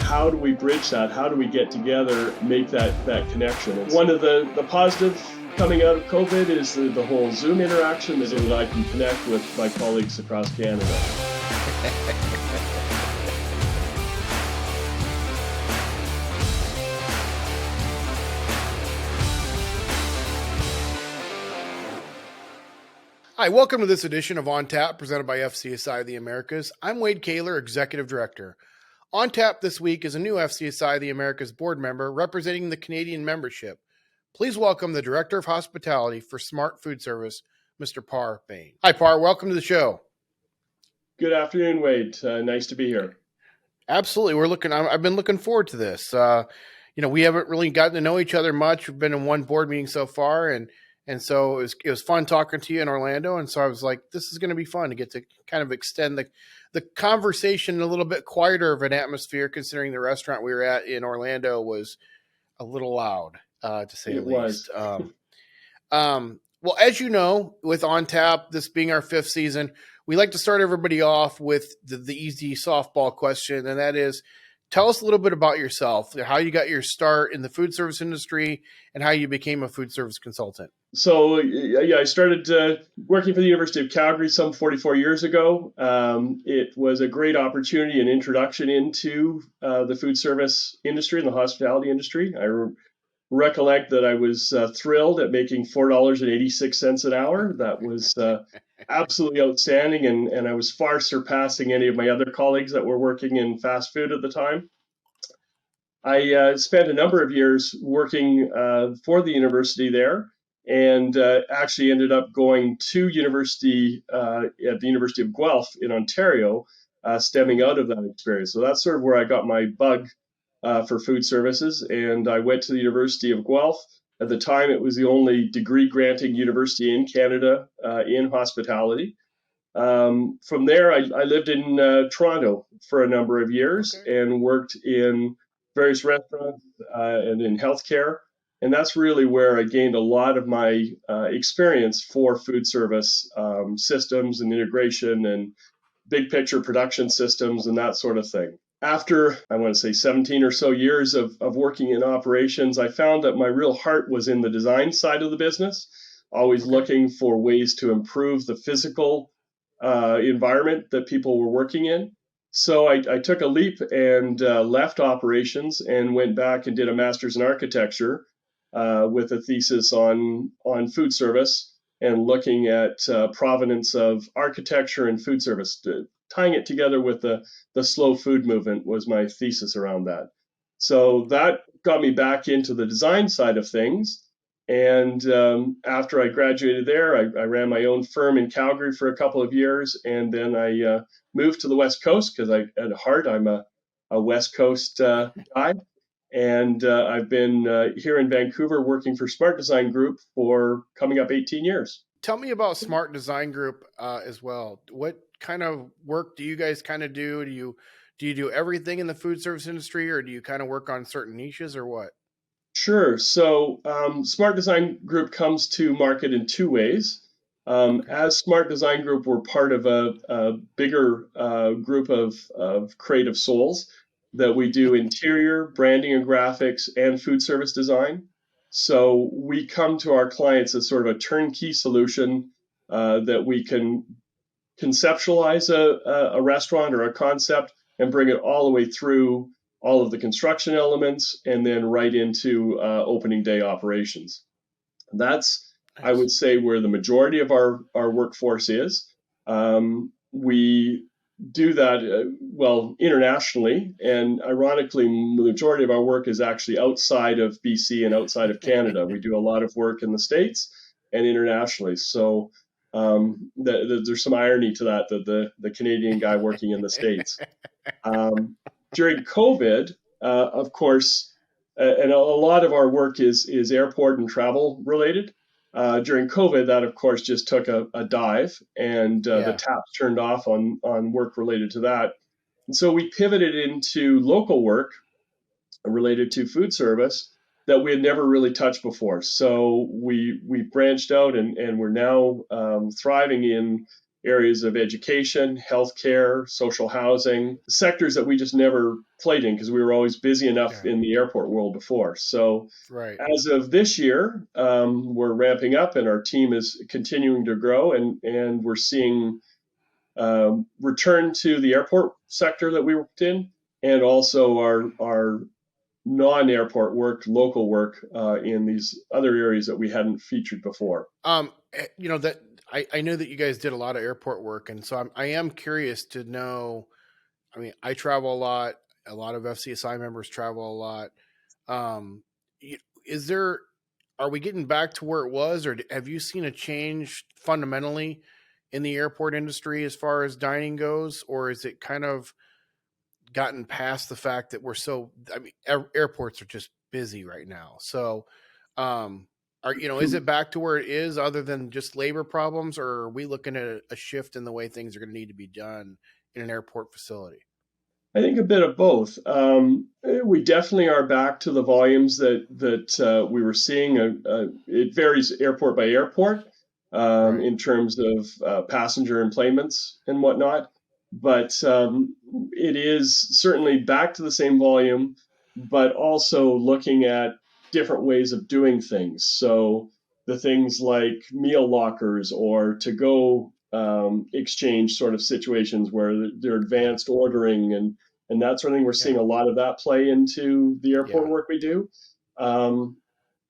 how do we bridge that? How do we get together, make that connection? And one of the positives coming out of COVID is the whole Zoom interaction so that I can connect with my colleagues across Canada. Hi, welcome to this edition of On Tap, presented by FCSI The Americas. I'm Wade Kaler, Executive Director. On Tap this week is a new FCSI The Americas board member representing the Canadian membership. Please welcome the Director of Hospitality for Smart Foodservice, Mr. Par Bain. Hi, Par. Welcome to the show. Good afternoon, Wade. Nice to be here. Absolutely. I've been looking forward to this. We haven't really gotten to know each other much. We've been in one board meeting so far, and so it was fun talking to you in Orlando. And so I was like, this is going to be fun to get to kind of extend the conversation in a little bit quieter of an atmosphere, considering the restaurant we were at in Orlando was a little loud, to say the least. Well, as you know, with On Tap, this being our fifth season, we like to start everybody off with the easy softball question, and that is, tell us a little bit about yourself, how you got your start in the food service industry, and how you became a food service consultant. So, I started working for the University of Calgary some 44 years ago. It was a great opportunity and introduction into the food service industry and the hospitality industry. I recollect that I was thrilled at making $4.86 an hour. That was absolutely outstanding, and I was far surpassing any of my other colleagues that were working in fast food at the time. I spent a number of years working for the university there, and actually ended up going to university at the University of Guelph in Ontario, stemming out of that experience. So that's sort of where I got my bug for food services, and I went to the University of Guelph. At the time, it was the only degree-granting university in Canada in hospitality. From there, I lived in Toronto for a number of years and worked in various restaurants and in healthcare. And that's really where I gained a lot of my experience for food service systems and integration and big picture production systems and that sort of thing. After, I want to say, 17 or so years of working in operations, I found that my real heart was in the design side of the business, always looking for ways to improve the physical environment that people were working in. So I took a leap and left operations and went back and did a master's in architecture with a thesis on food service and looking at provenance of architecture and food service. Tying it together with the slow food movement was my thesis around that. So that got me back into the design side of things. And after I graduated there, I ran my own firm in Calgary for a couple of years. And then I moved to the West Coast because at heart, I'm a West Coast guy. And I've been here in Vancouver working for Smart Design Group for coming up 18 years. Tell me about Smart Design Group as well. What kind of work do you guys kind of do? Do you do everything in the food service industry, or do you kind of work on certain niches, or what? Sure. So Smart Design Group comes to market in two ways. As Smart Design Group, we're part of a bigger group of creative souls that we do interior, branding and graphics, and food service design. So we come to our clients as sort of a turnkey solution that we can conceptualize a restaurant or a concept and bring it all the way through all of the construction elements and then right into opening day operations. That's, nice. I would say, where the majority of our workforce is. We do that well internationally, and ironically, the majority of our work is actually outside of BC and outside of Canada. We do a lot of work in the States and internationally. So there's some irony to that the Canadian guy working in the States. During COVID, of course, and a lot of our work is airport and travel related. During COVID, that of course just took a dive, and the taps turned off on work related to that. And so we pivoted into local work related to food service that we had never really touched before. So we branched out and we're now thriving in areas of education, healthcare, social housing, sectors that we just never played in because we were always busy enough Yeah. in the airport world before. So Right. as of this year, we're ramping up and our team is continuing to grow, and we're seeing return to the airport sector that we worked in, and also our non-airport work, local work in these other areas that we hadn't featured before. That I know that you guys did a lot of airport work, and so I am curious to know. I mean, I travel a lot. A lot of FCSI members travel a lot. Um, is there? Are we getting back to where it was, or have you seen a change fundamentally in the airport industry as far as dining goes, or is it kind of gotten past the fact that we're so? I mean, airports are just busy right now. So, um, is it back to where it is, other than just labor problems, or are we looking at a shift in the way things are going to need to be done in an airport facility? I think a bit of both. We definitely are back to the volumes that we were seeing. It varies airport by airport Right. in terms of passenger enplanements and whatnot, but it is certainly back to the same volume, but also looking at different ways of doing things. So the things like meal lockers or to go exchange sort of situations where they're Yeah. advanced ordering and that sort of thing. We're seeing Yeah. a lot of that play into the airport Yeah. work we do. Um,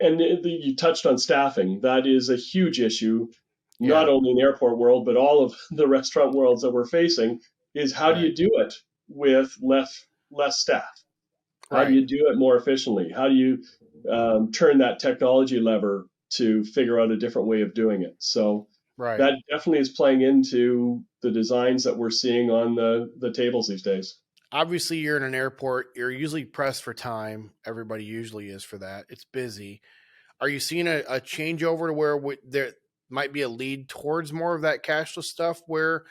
and you touched on staffing. That is a huge issue, not Yeah. only in the airport world, but all of the restaurant worlds that we're facing. Is how do Right. you do it with less staff? How do Right. you do it more efficiently? How do you turn that technology lever to figure out a different way of doing it? So Right. that definitely is playing into the designs that we're seeing on the tables these days. Obviously, you're in an airport. You're usually pressed for time. Everybody usually is for that. It's busy. Are you seeing a changeover to where there might be a lead towards more of that cashless stuff? Where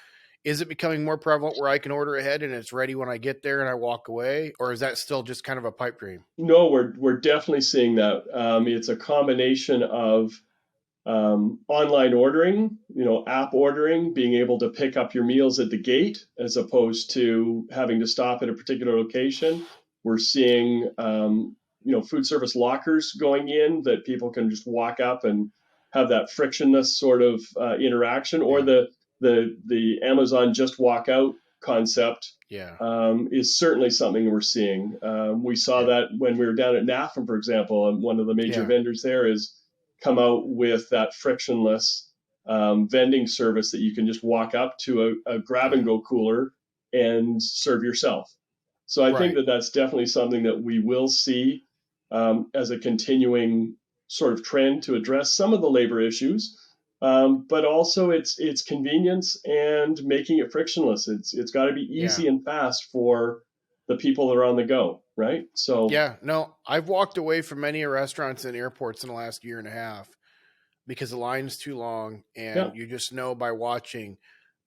is it becoming more prevalent where I can order ahead and it's ready when I get there and I walk away? Or is that still just kind of a pipe dream? No, we're definitely seeing that. It's a combination of online ordering, app ordering, being able to pick up your meals at the gate as opposed to having to stop at a particular location. We're seeing, food service lockers going in that people can just walk up and have that frictionless sort of interaction, or Yeah. the Amazon just walk out concept Yeah. is certainly something we're seeing. We saw Yeah. that when we were down at NAFM, for example, and one of the major Yeah. vendors there is come out with that frictionless vending service that you can just walk up to a grab and Yeah. go cooler and serve yourself. So I think Right. that that's definitely something that we will see as a continuing sort of trend to address some of the labor issues, but also it's convenience and making it frictionless. It's got to be Yeah. easy and fast for the people that are on the go, right? So Yeah. No, I've walked away from many restaurants and airports in the last year and a half because the line's too long, yeah, and you just know by watching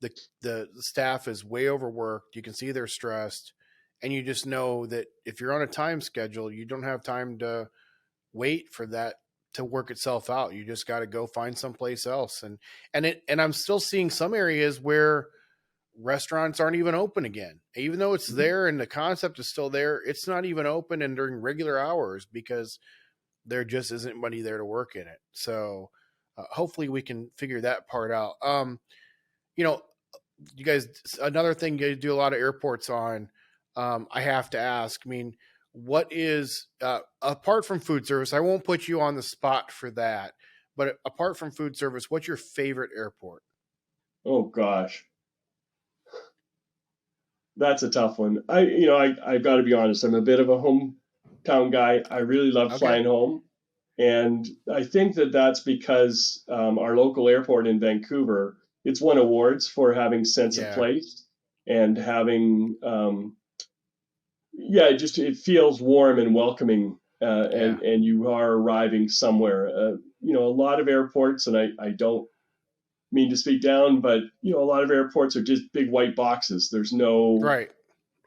the the staff is way overworked. You can see they're stressed, and you just know that if you're on a time schedule, you don't have time to wait for that to work itself out. You just got to go find someplace else. And I'm still seeing some areas where restaurants aren't even open again. Even though it's there and the concept is still there, it's not even open and during regular hours because there just isn't money there to work in it. So hopefully we can figure that part out. You know, you guys, another thing you do a lot of airports on. I have to ask. I mean, what is apart from food service? I won't put you on the spot for that. But apart from food service, what's your favorite airport? oh gosh, that's a tough one. I've got to be honest. I'm a bit of a hometown guy. I really love Okay. flying home, and I think that that's because our local airport in Vancouver, it's won awards for having sense of Yeah. place and having yeah, it feels warm and welcoming, Yeah. and you are arriving somewhere. A lot of airports, and I don't mean to speak down, but a lot of airports are just big white boxes. Right. There's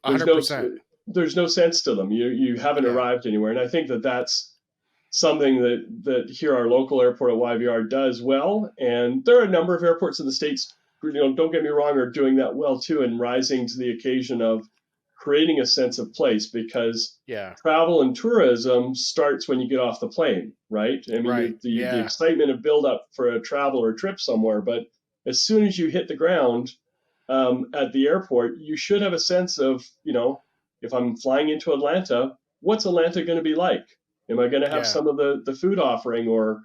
hundred no percent. there's no sense to them. You haven't Yeah. arrived anywhere, and I think that that's something that here our local airport at YVR does well. And there are a number of airports in the states don't get me wrong, are doing that well too, and rising to the occasion of creating a sense of place, because Yeah. travel and tourism starts when you get off the plane, right? I mean, Right. the Yeah. excitement of build up for a travel or trip somewhere, but as soon as you hit the ground at the airport, you should have a sense of, if I'm flying into Atlanta, what's Atlanta going to be like? Am I going to have Yeah. some of the food offering, or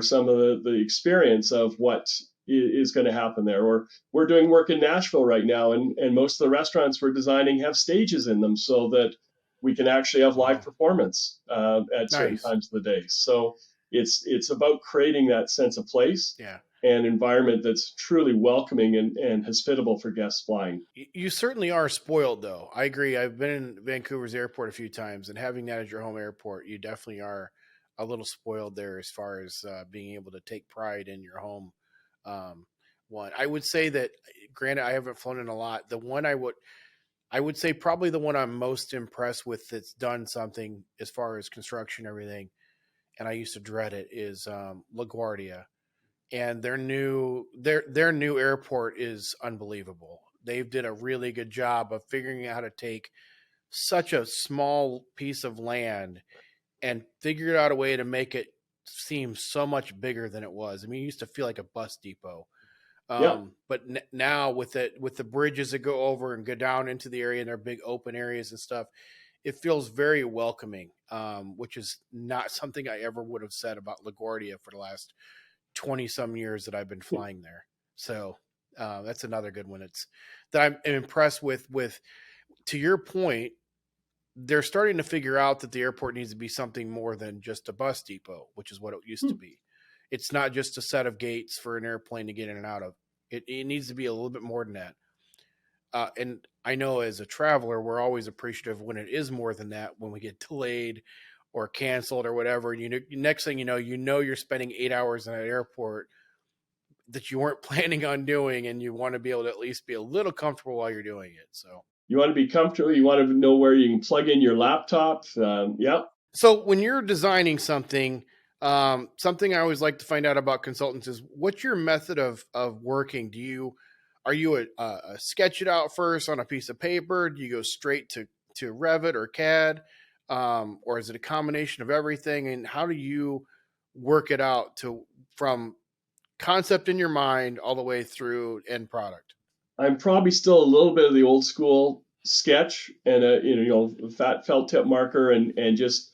some of the experience of what is going to happen there? Or we're doing work in Nashville right now, and most of the restaurants we're designing have stages in them so that we can actually have live Wow. performance at certain Nice. times of the day. So it's about creating that sense of place Yeah. and environment that's truly welcoming and hospitable for guests flying. You certainly are spoiled, though. I agree. I've been in Vancouver's airport a few times, and having that as your home airport, you definitely are a little spoiled there as far as being able to take pride in your home. Um, one, I would say that, granted, I haven't flown in a lot. I would say probably the one I'm most impressed with that's done something as far as construction, and everything, and I used to dread it, is LaGuardia, and their new airport is unbelievable. They did a really good job of figuring out how to take such a small piece of land and figured out a way to make it seem so much bigger than it was. I mean, it used to feel like a bus depot. Yeah. But now with the bridges that go over and go down into the area, and their big open areas and stuff, it feels very welcoming. Which is not something I ever would have said about LaGuardia for the last 20 some years that I've been flying there. So that's another good one. It's that I'm impressed with. To your point, they're starting to figure out that the airport needs to be something more than just a bus depot, which is what it used to be. It's not just a set of gates for an airplane to get in and out of. It needs to be a little bit more than that. And I know as a traveler, we're always appreciative when it is more than that, when we get delayed or canceled or whatever. You know, next thing you're spending 8 hours in an airport that you weren't planning on doing, and you want to be able to at least be a little comfortable while you're doing it. So, You want to be comfortable. You want to know where you can plug in your laptop. Yeah. so when you're designing something, something I always like to find out about consultants is what's your method of working? Are you a sketch it out first on a piece of paper? Do you go straight to Revit or CAD, or is it a combination of everything? And how do you work it out to from concept in your mind all the way through end product? I'm probably still a little bit of the old school sketch and a fat felt tip marker, and just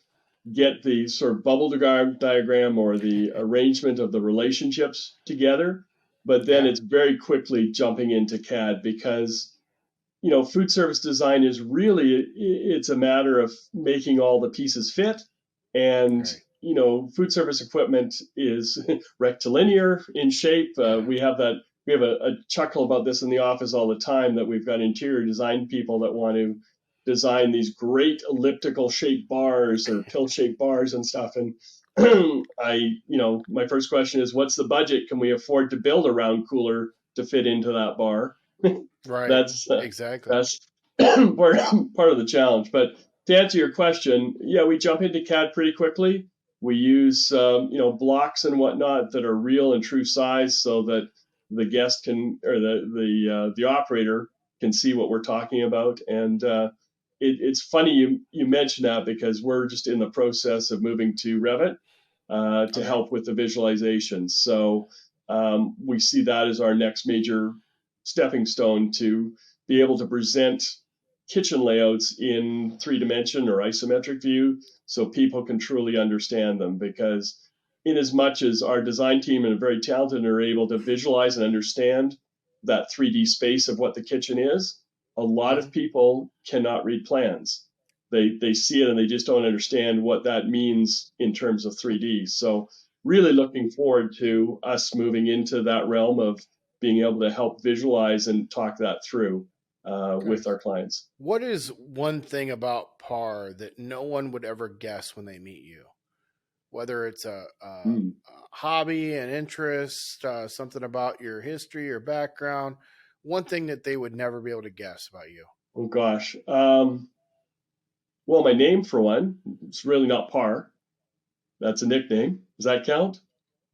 get the sort of bubble diagram or the arrangement of the relationships together. But then Yeah. it's very quickly jumping into CAD, because food service design is really, it's a matter of making all the pieces fit. And Right. food service equipment is rectilinear in shape. Yeah. We have a chuckle about this in the office all the time, that we've got interior design people that want to design these great elliptical shaped bars or pill shaped bars and stuff. And my first question is, what's the budget? Can we afford to build a round cooler to fit into that bar? Right. that's Exactly. that's part of the challenge. But to answer your question, yeah, we jump into CAD pretty quickly. We use blocks and whatnot that are real and true size, so that the guest can, or the operator can see what we're talking about. And it's funny you mentioned that, because we're just in the process of moving to Revit to Okay. help with the visualization. So we see that as our next major stepping stone to be able to present kitchen layouts in 3 dimension or isometric view, so people can truly understand them. Because in as much as our design team and are very talented and are able to visualize and understand that 3D space of what the kitchen is, a lot of Hmm. people cannot read plans. They see it and they just don't understand what that means in terms of 3D. So really looking forward to us moving into that realm of being able to help visualize and talk that through with Nice. our clients. What is one thing about Par that no one would ever guess when they meet you? Whether it's Hmm. a hobby, an interest, something about your history or background, one thing that they would never be able to guess about you. Oh gosh. Well, my name for one, it's really not Par. That's a nickname. Does that count?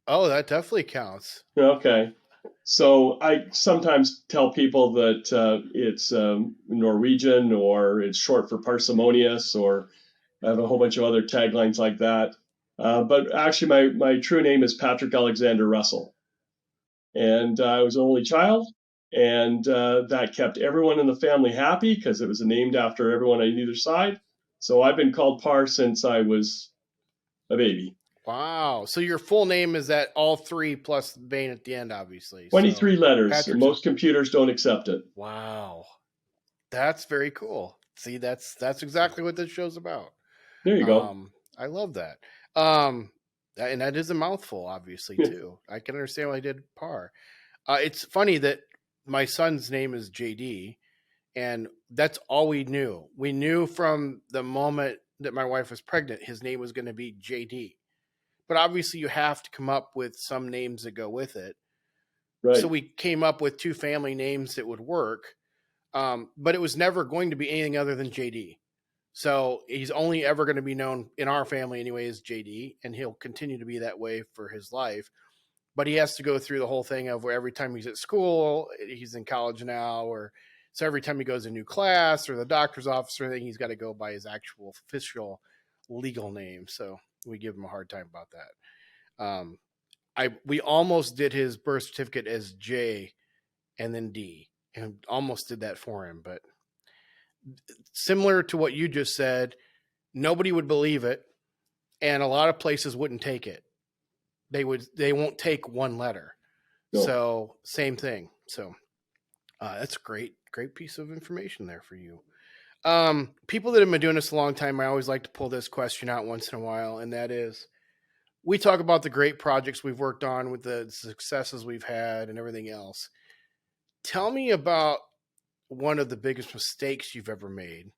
Oh, that definitely counts. Okay. So I sometimes tell people that it's Norwegian, or it's short for parsimonious, or I have a whole bunch of other taglines like that. But actually, my true name is Patrick Alexander Russell. And I was an only child, and that kept everyone in the family happy because it was named after everyone on either side. So I've been called Par since I was a baby. Wow. So your full name is that all three plus Bain at the end, obviously. So 23 letters, and Patrick's most computers don't accept it. wow. That's very cool. See, that's exactly what this show's about. There you go. I love that. Um, and that is a mouthful, obviously, too. I can understand why I did Par. It's funny that my son's name is JD, and that's all we knew. We knew from the moment that my wife was pregnant, his name was going to be JD. But obviously, you have to come up with some names that go with it. So Right. we came up with two family names that would work, but it was never going to be anything other than JD. So he's only ever going to be known in our family anyway as JD, and he'll continue to be that way for his life. But he has to go through the whole thing of where every time he's at school, he's in college now, or so every time he goes to a new class or the doctor's office or anything, he's got to go by his actual official legal name. So we give him a hard time about that. We almost did his birth certificate as J and then D, and almost did that for him. But similar to what you just said, nobody would believe it, and a lot of places wouldn't take it. They won't take one letter. No. So same thing. So that's a great piece of information there for you. People that have been doing this a long time, I always like to pull this question out once in a while, and that is, we talk about the great projects we've worked on with the successes we've had and everything else. Tell me about one of the biggest mistakes you've ever made,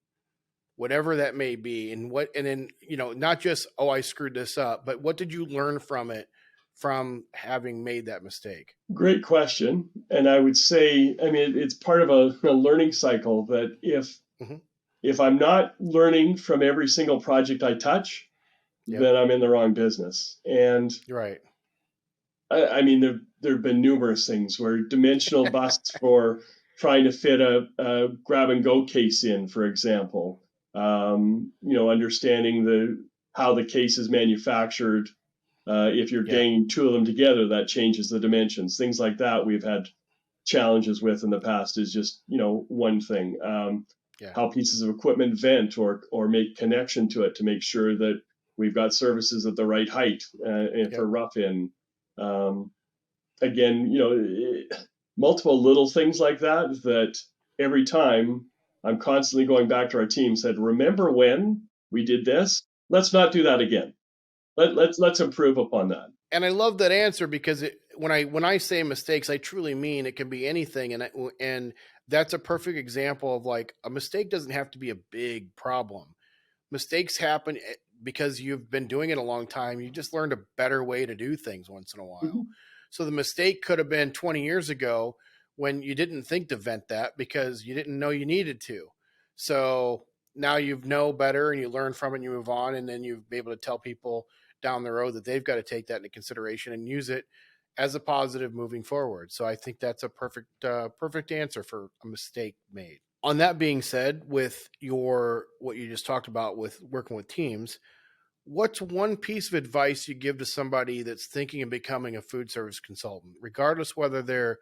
whatever that may be, and then not just, oh, I screwed this up, but what did you learn from it, from having made that mistake? Great question. And I would say, I mean, it's part of a learning cycle that Hmm. if I'm not learning from every single project I touch, Yep. then I'm in the wrong business. And Right. I mean, there have been numerous things where dimensional busts for trying to fit a grab and go case in, for example. Understanding how the case is manufactured. If you're Yeah. ganging two of them together, that changes the dimensions. Things like that we've had challenges with in the past is just one thing. Yeah. How pieces of equipment vent or make connection to it to make sure that we've got services at the right height for Yep. rough in. Um, Again, multiple little things like that. That every time I'm constantly going back to our team, said, "Remember when we did this? Let's not do that again. Let's improve upon that." And I love that answer because when I say mistakes, I truly mean it can be anything, and that's a perfect example of, like, a mistake doesn't have to be a big problem. Mistakes happen because you've been doing it a long time. You just learned a better way to do things once in a while. Mhm. So the mistake could have been 20 years ago when you didn't think to vent that because you didn't know you needed to. So now you know better and you learn from it and you move on, and then you'll be able to tell people down the road that they've got to take that into consideration and use it as a positive moving forward. So I think that's a perfect answer for a mistake made. On that being said, with your what you just talked about with working with teams, what's one piece of advice you give to somebody that's thinking of becoming a food service consultant, regardless whether they're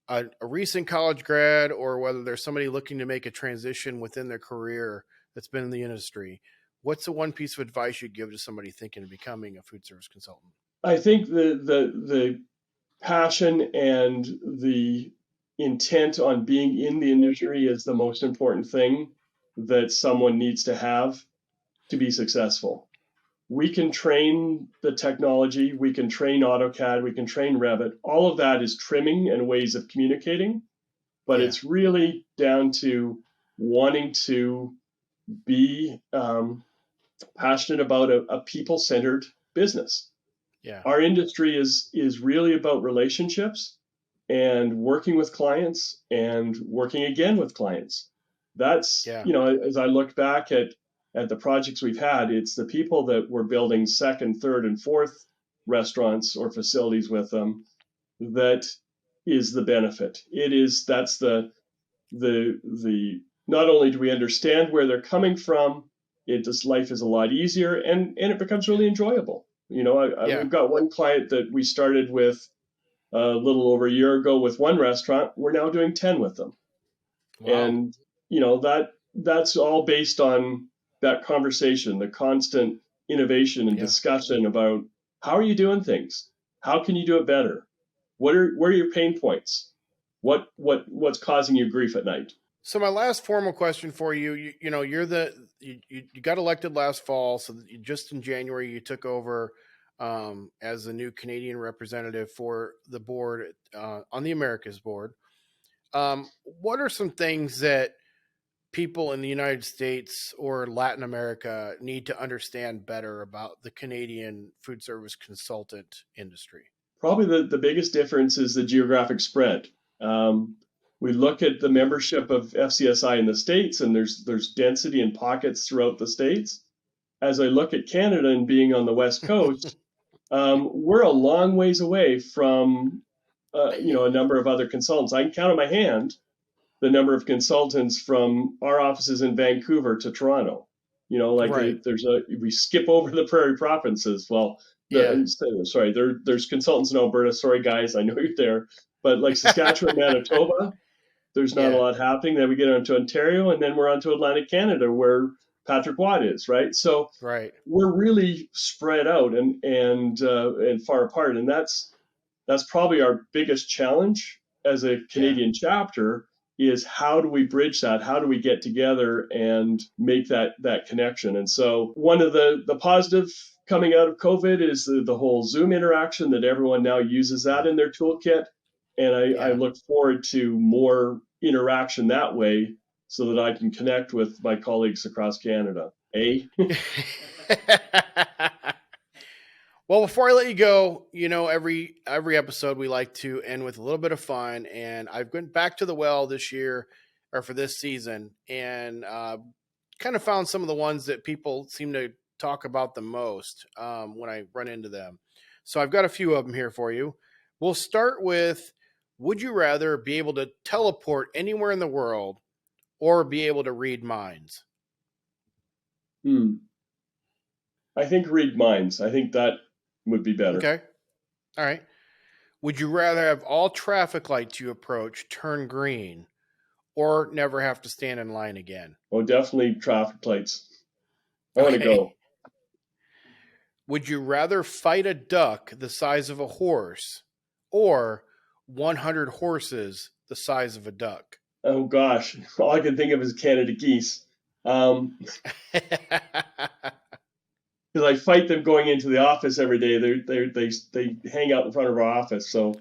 a recent college grad or whether they're somebody looking to make a transition within their career that's been in the industry? What's the one piece of advice you give to somebody thinking of becoming a food service consultant? I think the passion and the intent on being in the industry is the most important thing that someone needs to have to be successful. We can train the technology, we can train AutoCAD, we can train Revit. All of that is trimming and ways of communicating, but Yeah, it's really down to wanting to be passionate about a people-centered business. yeah, Our industry is really about relationships and working with clients and working again with clients. That's, yeah, as I look back at the projects we've had, it's the people that we're building second, third, and fourth restaurants or facilities with them that is the benefit. That's the not only do we understand where they're coming from, life is a lot easier, and it becomes really enjoyable. Yeah. We've got one client that we started with a little over a year ago with one restaurant. We're now doing 10 with them. Wow. And that's all based on that conversation, the constant innovation and Yeah. discussion about how are you doing things? How can you do it better? What are your pain points? What's causing you grief at night? So my last formal question for you, you got elected last fall, so that just in January you took over as the new Canadian representative for the board on the Americas board. What are some things that people in the United States or Latin America need to understand better about the Canadian food service consultant industry? Probably the biggest difference is the geographic spread. Um, we look at the membership of FCSI in the States, and there's density in pockets throughout the States. As I look at Canada and being on the West Coast, we're a long ways away from a number of other consultants. I can count on my hand the number of consultants from our offices in Vancouver to Toronto. Like Right. we skip over the prairie provinces. Well, Yeah. there's consultants in Alberta. Sorry, guys, I know you're there, but like Saskatchewan, Manitoba, there's not a Yeah. lot happening. Then we get onto Ontario, and then we're onto Atlantic Canada, where Patrick Watt is, right? So Right. we're really spread out and far apart, and that's probably our biggest challenge as a Yeah. Canadian chapter is how do we bridge that? How do we get together and make that connection? And so one of the positive coming out of COVID is the whole Zoom interaction that everyone now uses that in their toolkit. And I Yeah. look forward to more interaction that way so that I can connect with my colleagues across Canada. Eh? Well, before I let you go, every episode we like to end with a little bit of fun, and I've been back to the well this year or for this season, and kind of found some of the ones that people seem to talk about the most when I run into them. So I've got a few of them here for you. We'll start with: would you rather be able to teleport anywhere in the world or be able to read minds? Hmm. I think read minds. I think that would be better. Okay, all right. Would you rather have all traffic lights you approach turn green or never have to stand in line again? Oh, definitely traffic lights. I want to Okay. go. Would you rather fight a duck the size of a horse or 100 horses the size of a duck? Oh gosh, all I can think of is Canada geese. Because I fight them going into the office every day. They hang out in front of our office. So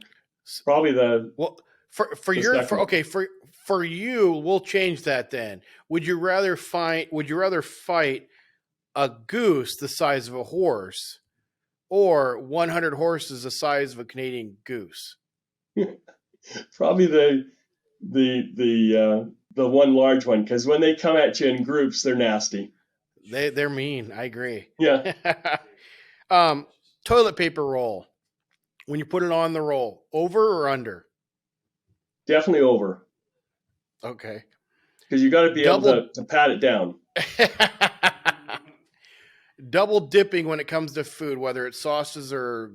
probably Well, for the your for second. okay, for you, we'll change that then. Would you rather fight a goose the size of a horse or 100 horses the size of a Canadian goose? Probably the one large one because when they come at you in groups, they're nasty. They're mean. I agree. Yeah, um, Toilet paper roll. When you put it on the roll, over or under? definitely over Okay. because you got to be able Double to pat it down. double dipping when it comes to food, whether it's sauces or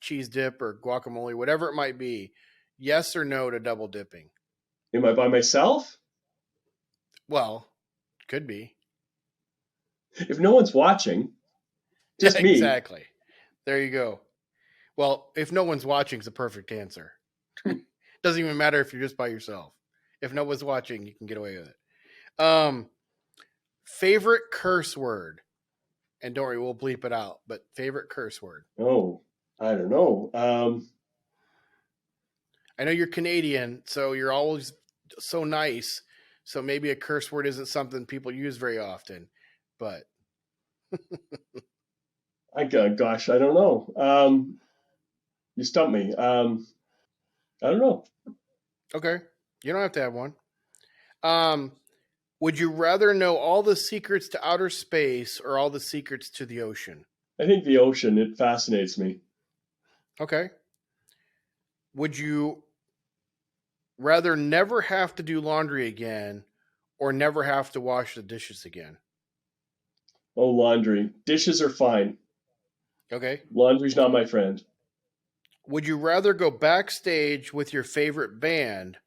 cheese dip or guacamole, whatever it might be. Yes or no to double dipping? Am I by myself? Well, could be. If no one's watching, just me. Exactly. There you go. Well, if no one's watching, it's a perfect answer. Doesn't even matter if you're just by yourself. If no one's watching, you can get away with it. Favorite curse word, and don't worry, we'll bleep it out. But favorite curse word. Oh, I don't know. I know you're Canadian, so you're always so nice. So maybe a curse word isn't something people use very often. But Gosh, I don't know. You stumped me. I don't know. okay, you don't have to have one. Um, would you rather know all the secrets to outer space or all the secrets to the ocean? I think the ocean, it fascinates me. Okay. Would you rather never have to do laundry again or never have to wash the dishes again? Oh, laundry. Dishes are fine. Okay. Laundry's not my friend. Would you rather go backstage with your favorite band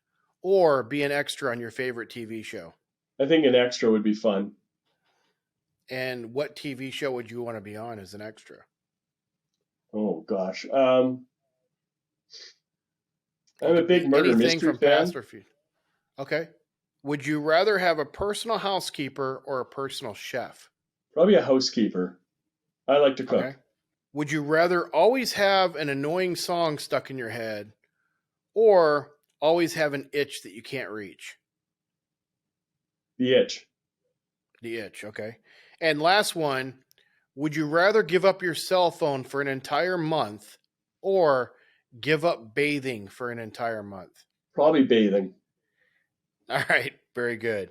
or be an extra on your favorite TV show? I think an extra would be fun. And what TV show would you want to be on as an extra? Oh gosh. I'm a big murder Anything mystery from fan. past or future. Okay. Would you rather have a personal housekeeper or a personal chef? Probably a housekeeper. I like to cook. Okay. Would you rather always have an annoying song stuck in your head or always have an itch that you can't reach? The itch. The itch, okay. And last one, would you rather give up your cell phone for an entire month or give up bathing for an entire month? Probably bathing. All right, very good.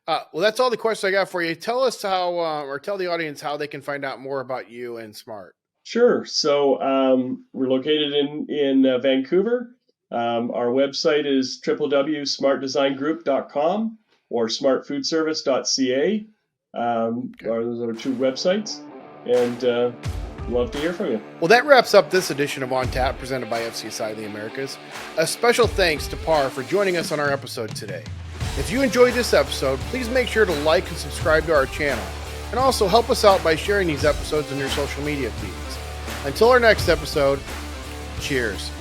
Well, that's all the questions I got for you. Tell us how, or tell the audience how they can find out more about you and Smart. Sure. So we're located in Vancouver. Our website is www.smartdesigngroup.com or smartfoodservice.ca. Those are two websites, and love to hear from you. Well, that wraps up this edition of On Tap presented by FCSI the Americas. A special thanks to Par for joining us on our episode today. If you enjoyed this episode, please make sure to like and subscribe to our channel, and also help us out by sharing these episodes on your social media feeds. Until our next episode, cheers.